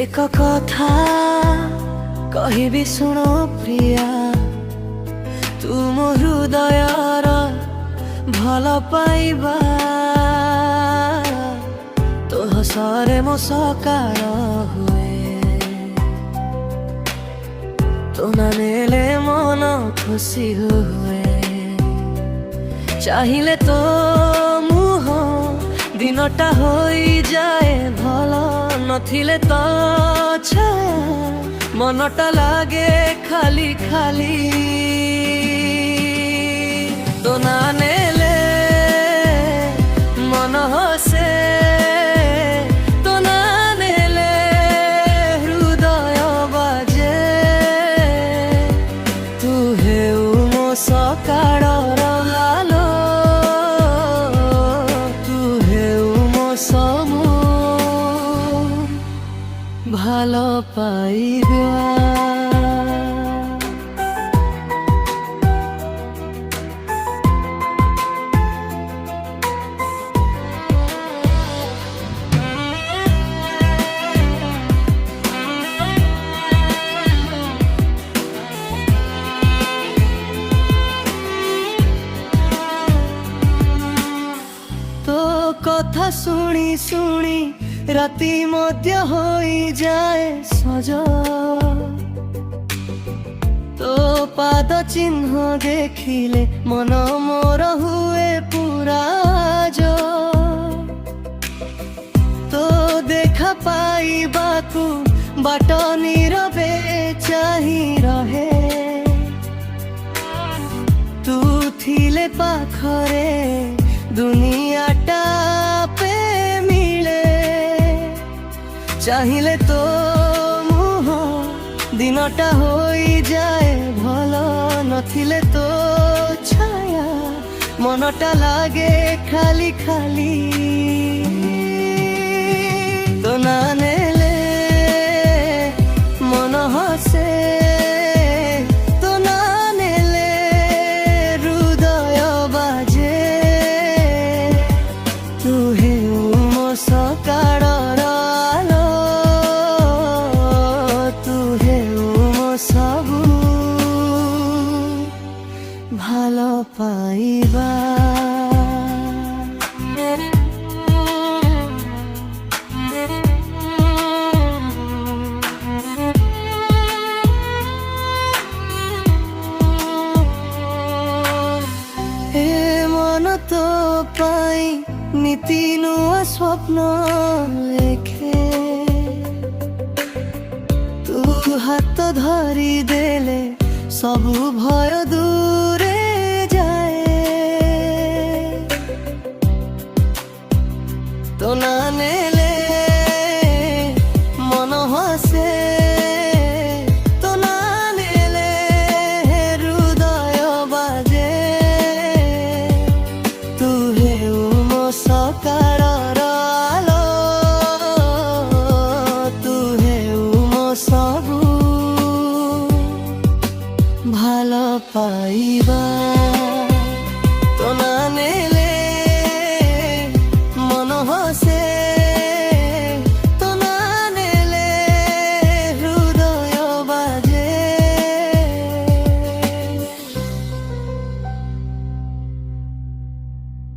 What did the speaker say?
एक कथा कहबी शुण प्रिया, तुम हृदयर भल पाइबा तो हसरे मो सकार हुए, तो नानेले मन खुशी हुए। चाहिए तो मुह दिनटा हो जाए भल, नथिले तो छाया मनटा लागे खाली खाली। तो नानेले मन हसे, तो नानेले हृदय बाजे, तू हेउ मो सकाळर आलो, तू हेउ मो सबु भालो पाइबा। कथा शुणी शुणी राति मध्य होई जाए सज, तो पाद चिन्ह देखिले मन मोर हुए पूरा जो, तो देखा पाइबाकू बाट नीरवे चाही रहे, तू थिले पाखरे दुनियाटा पे मिले। चाहिए तो मुह दिनटा हो जाए भल, नथिले तो छाया मनटा लागे खाली खाली। तो नानेले मन हसे, सकाळर आलो, तू हेउ मो सबु भालो पाइबा। ए मन तो पाई नीति नुआ स्वप्न लेखे, तू हाथ धरी देले सबु भय दूर